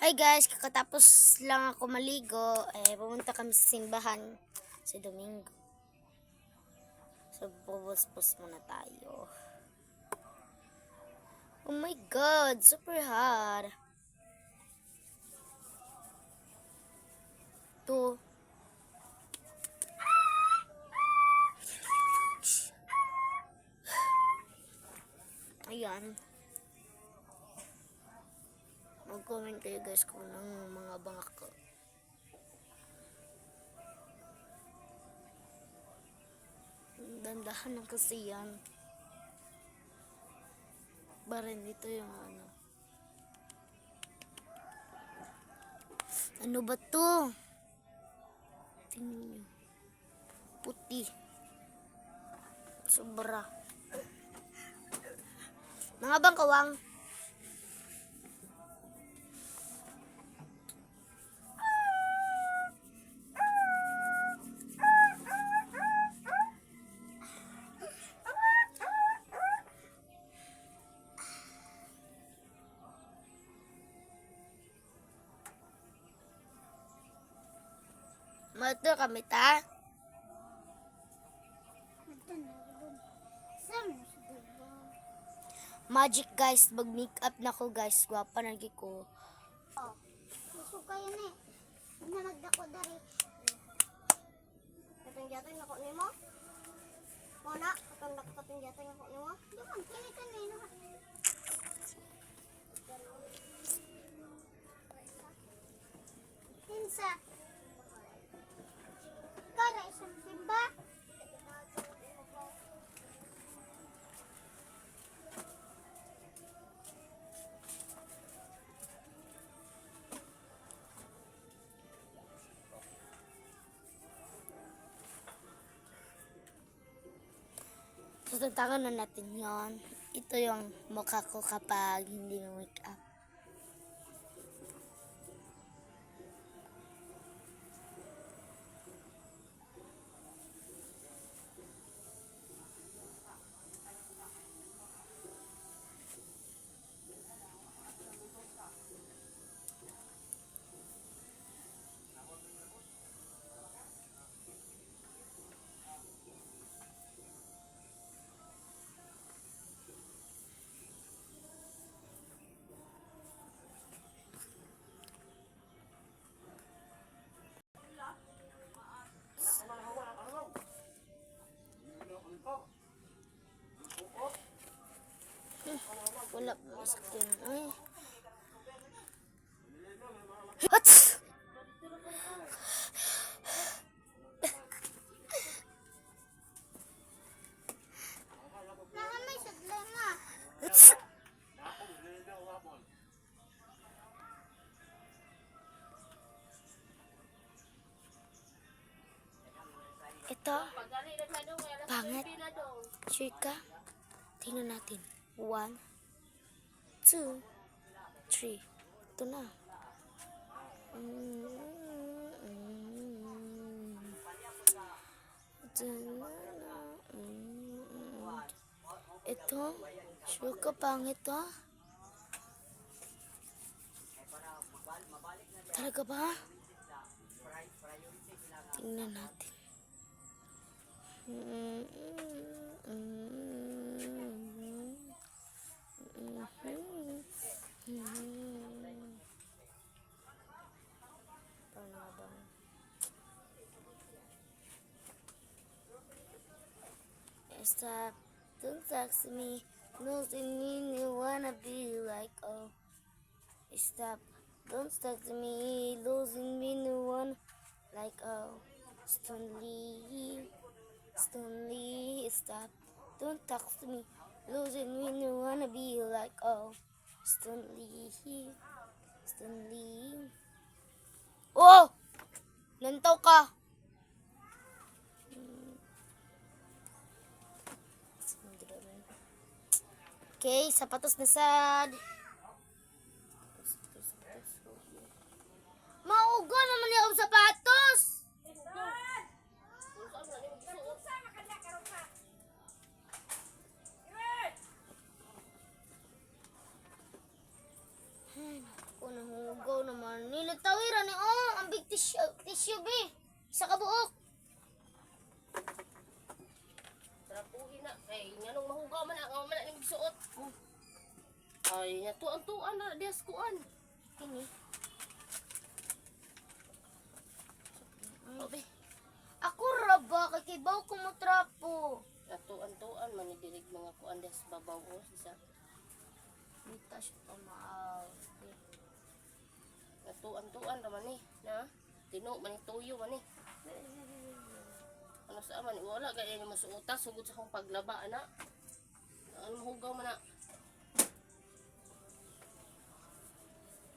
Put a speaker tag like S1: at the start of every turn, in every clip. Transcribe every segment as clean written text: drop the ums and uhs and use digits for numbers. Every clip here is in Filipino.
S1: Hi guys, kakatapos lang ako maligo, pumunta kami sa simbahan sa Domingo. So, bubuspos muna tayo. Oh my God, super hot. To. Ayan. Mag-comment kayo guys kung ng mga bangak ko. Dandahan lang kasi yan. Barin dito yung ano. Ano ba to? Tingnan nyo. Puti. Sobra. Mga bangkawang. Mato kami ta. Magic guys, mag-makeup na ko guys. Gwapa na ko.
S2: Oh, gusto kayo ni. Nalagdako dari. Katingjatan ako nimo. Muna, katingjatan ako nimo. Diyan, kinitan ni no. Hinsa. Kara isang simba.
S1: Tututangan na natin yon. Ito yung mukha ko kapag hindi mo make up. Wala pa skin. Ay. Hats!
S2: Nahamay sa glema.
S1: Hats! Ito. Pangit. Sure ka? Tingnan natin. 1, 2, 3. Ito na. Ito. Sure ka pangit to? Talaga ba? Tingnan natin. Stop, don't talk to me. Losing me, you wanna be like oh. Stop, don't talk to me. Losing me, you wanna like oh. Stonely, stop, don't talk to me. Losing me, you wanna be like oh. Stonely. Oh! Nantaw ka! Okay, sapatos na sad. Maugo naman yung sapatos! Ako nahugaw naman Nilagtawiran ni oh, ang big tissue be. Isa ka buok.
S3: Trapuhin na. Kay nga nung mahugaw man na ni magsuot. Ay, tuan na dias kuan.
S1: Kini.
S3: Obe.
S1: Ako ra ba kay kibaw ko mo trapo.
S3: Tuan man ni dirig mga kuan dias babaw o isa.
S1: Dita siya pamaaw.
S3: Tuan raman ni, na. Tino man ni tuyo man ni. Ano sa man wala gaya ni masuutas sugod sa akong paglaba ana. Ano mahugaw man na.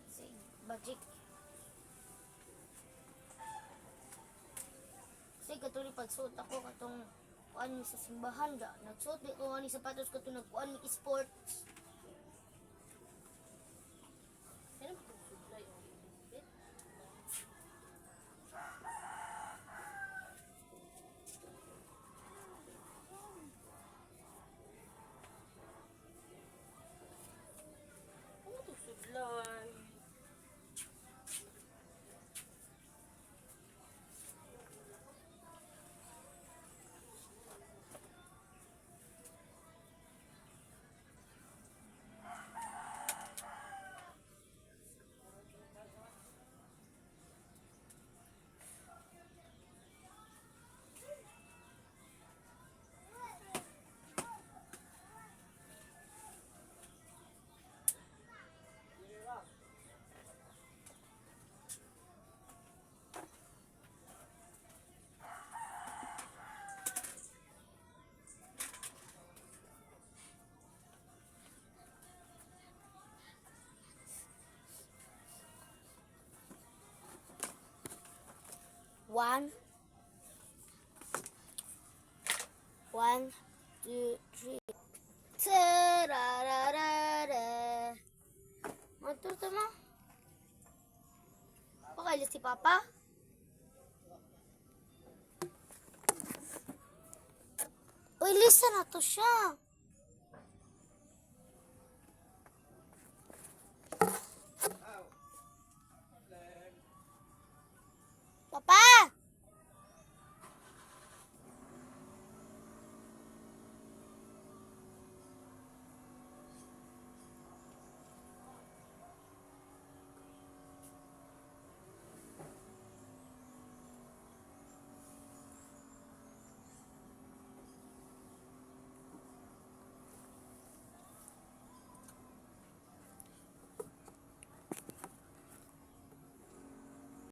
S1: Si Bajik. Kasi katuli pagsuot ako katong kuan mi sa simbahan da. Nagsuot di ko ani sapatos katong nagkuan mi sports.
S3: Ano ba itong sudlay ang ibit? Ano itong sudlay?
S1: One, two, three. Tarararara. Motor to mo? Pakailis si Papa? Uy, listen na to siya.